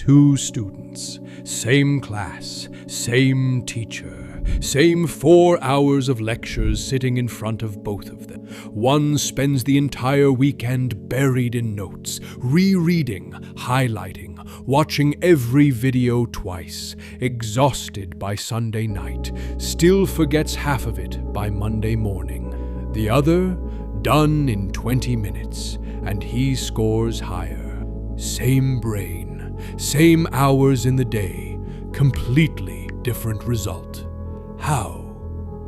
Two students, same class, same teacher, same 4 hours of lectures sitting in front of both of them. One spends the entire weekend buried in notes, rereading, highlighting, watching every video twice, exhausted by Sunday night, still forgets half of it by Monday morning. The other, done in 20 minutes, and he scores higher. Same brain, same hours in the day, completely different result. How?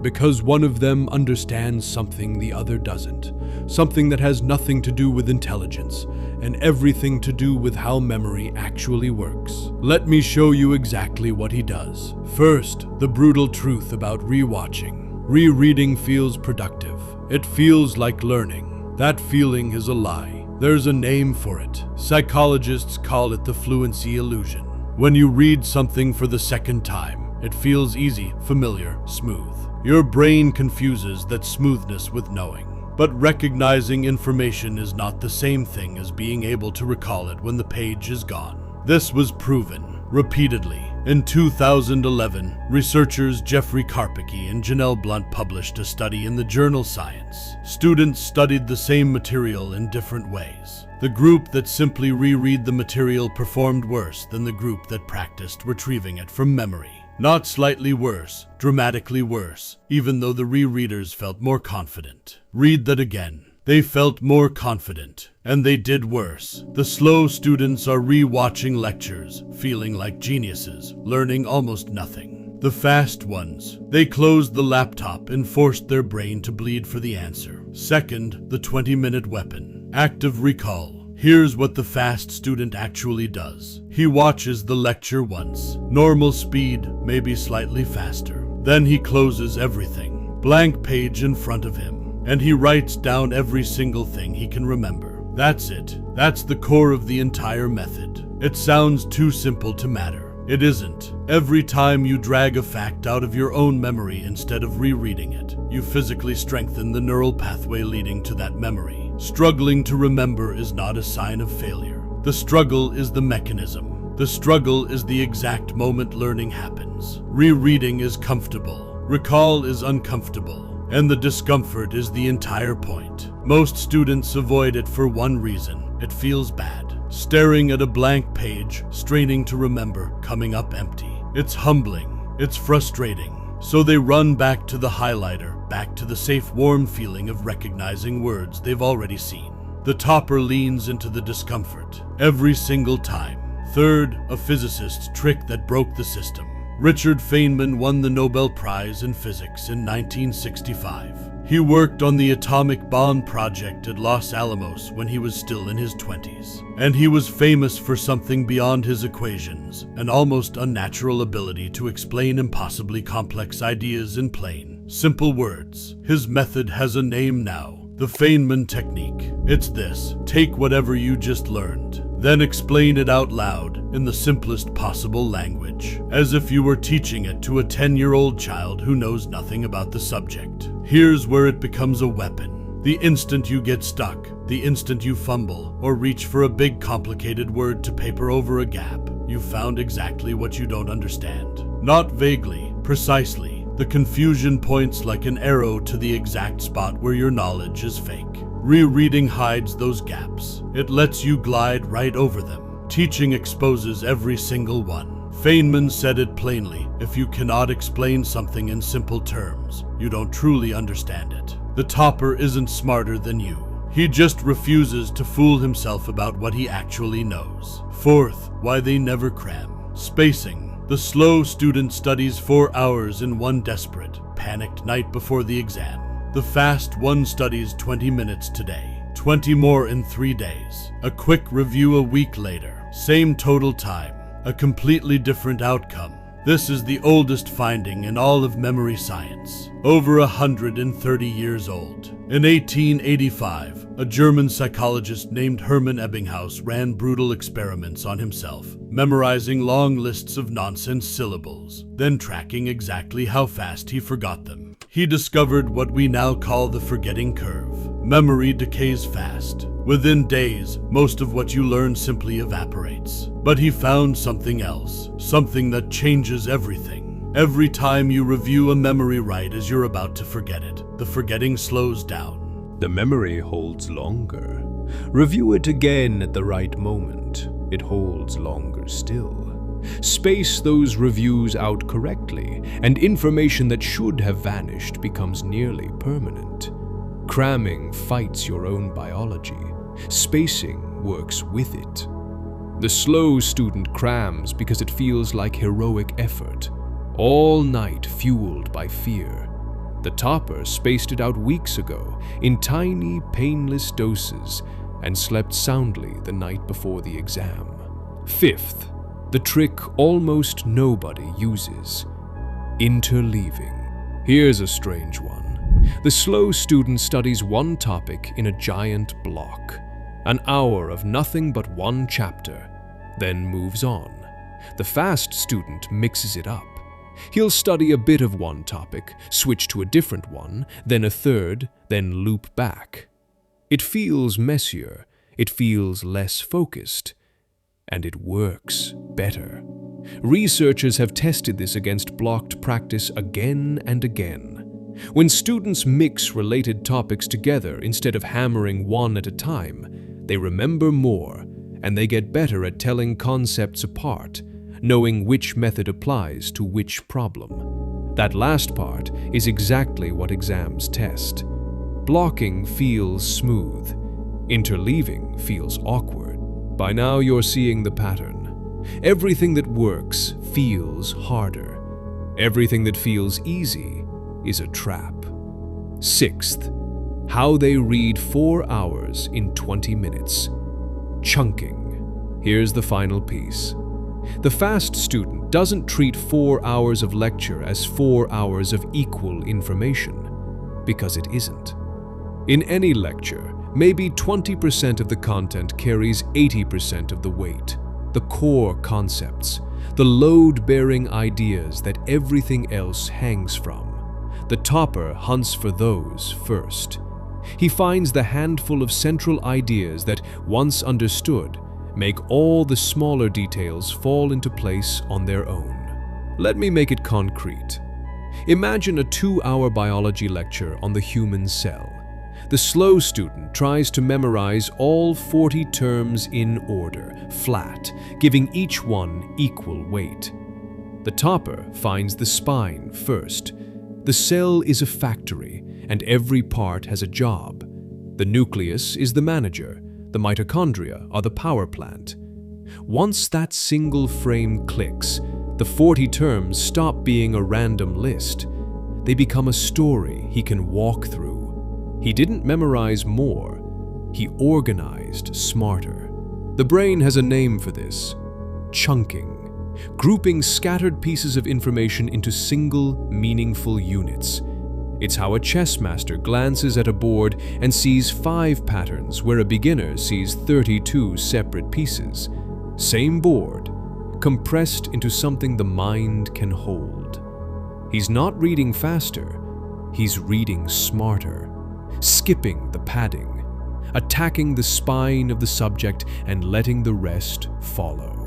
Because one of them understands something the other doesn't, something that has nothing to do with intelligence, and everything to do with how memory actually works. Let me show you exactly what he does. First, the brutal truth about rewatching. Rereading feels productive. It feels like learning. That feeling is a lie. There's a name for it. Psychologists call it the fluency illusion. When you read something for the second time, it feels easy, familiar, smooth. Your brain confuses that smoothness with knowing. But recognizing information is not the same thing as being able to recall it when the page is gone. This was proven repeatedly. In 2011, researchers Jeffrey Karpicke and Janelle Blunt published a study in the journal Science. Students studied the same material in different ways. The group that simply reread the material performed worse than the group that practiced retrieving it from memory. Not slightly worse, dramatically worse, even though the rereaders felt more confident. Read that again. They felt more confident, and they did worse. The slow students are re-watching lectures, feeling like geniuses, learning almost nothing. The fast ones, they closed the laptop and forced their brain to bleed for the answer. Second, the 20-minute weapon. Active recall. Here's what the fast student actually does. He watches the lecture once. Normal speed, maybe slightly faster. Then he closes everything. Blank page in front of him. And he writes down every single thing he can remember. That's it. That's the core of the entire method. It sounds too simple to matter. It isn't. Every time you drag a fact out of your own memory instead of rereading it, you physically strengthen the neural pathway leading to that memory. Struggling to remember is not a sign of failure. The struggle is the mechanism. The struggle is the exact moment learning happens. Rereading is comfortable. Recall is uncomfortable. And the discomfort is the entire point. Most students avoid it for one reason. It feels bad. Staring at a blank page, straining to remember, coming up empty. It's humbling. It's frustrating. So they run back to the highlighter, back to the safe, warm feeling of recognizing words they've already seen. The topper leans into the discomfort every single time. Third, a physicist's trick that broke the system. Richard Feynman won the Nobel Prize in Physics in 1965. He worked on the atomic bomb project at Los Alamos when he was still in his 20s. And he was famous for something beyond his equations, an almost unnatural ability to explain impossibly complex ideas in plain, simple words. His method has a name now. The Feynman technique. It's this: take whatever you just learned, then explain it out loud in the simplest possible language, as if you were teaching it to a 10-year-old child who knows nothing about the subject. Here's where it becomes a weapon. The instant you get stuck, the instant you fumble, or reach for a big complicated word to paper over a gap, you found exactly what you don't understand. Not vaguely, precisely. The confusion points like an arrow to the exact spot where your knowledge is fake. Rereading hides those gaps. It lets you glide right over them. Teaching exposes every single one. Feynman said it plainly: if you cannot explain something in simple terms, you don't truly understand it. The topper isn't smarter than you. He just refuses to fool himself about what he actually knows. Fourth, why they never cram. Spacing. The slow student studies 4 hours in one desperate, panicked night before the exam. The fast one studies 20 minutes today, 20 more in 3 days. A quick review a week later. Same total time. A completely different outcome. This is the oldest finding in all of memory science. Over 130 years old. In 1885, a German psychologist named Hermann Ebbinghaus ran brutal experiments on himself, memorizing long lists of nonsense syllables, then tracking exactly how fast he forgot them. He discovered what we now call the forgetting curve. Memory decays fast. Within days, most of what you learn simply evaporates. But he found something else, something that changes everything. Every time you review a memory right as you're about to forget it, the forgetting slows down. The memory holds longer. Review it again at the right moment. It holds longer still. Space those reviews out correctly, and information that should have vanished becomes nearly permanent. Cramming fights your own biology. Spacing works with it. The slow student crams because it feels like heroic effort, all night fueled by fear. The topper spaced it out weeks ago in tiny, painless doses and slept soundly the night before the exam. Fifth, the trick almost nobody uses: interleaving. Here's a strange one. The slow student studies one topic in a giant block, an hour of nothing but one chapter, then moves on. The fast student mixes it up. He'll study a bit of one topic, switch to a different one, then a third, then loop back. It feels messier, it feels less focused, and it works better. Researchers have tested this against blocked practice again and again. When students mix related topics together instead of hammering one at a time, they remember more, and they get better at telling concepts apart, knowing which method applies to which problem. That last part is exactly what exams test. Blocking feels smooth. Interleaving feels awkward. By now you're seeing the pattern. Everything that works feels harder. Everything that feels easy is a trap. Sixth, how they read 4 hours in 20 minutes. Chunking. Here's the final piece. The fast student doesn't treat 4 hours of lecture as 4 hours of equal information, because it isn't. In any lecture, maybe 20% of the content carries 80% of the weight, the core concepts, the load-bearing ideas that everything else hangs from. The topper hunts for those first. He finds the handful of central ideas that, once understood, make all the smaller details fall into place on their own. Let me make it concrete. Imagine a 2-hour biology lecture on the human cell. The slow student tries to memorize all 40 terms in order, flat, giving each one equal weight. The topper finds the spine first. The cell is a factory, and every part has a job. The nucleus is the manager. The mitochondria are the power plant. Once that single frame clicks, the 40 terms stop being a random list. They become a story he can walk through. He didn't memorize more, he organized smarter. The brain has a name for this: chunking, grouping scattered pieces of information into single, meaningful units. It's how a chess master glances at a board and sees 5 patterns where a beginner sees 32 separate pieces. Same board, compressed into something the mind can hold. He's not reading faster, he's reading smarter, skipping the padding, attacking the spine of the subject and letting the rest follow.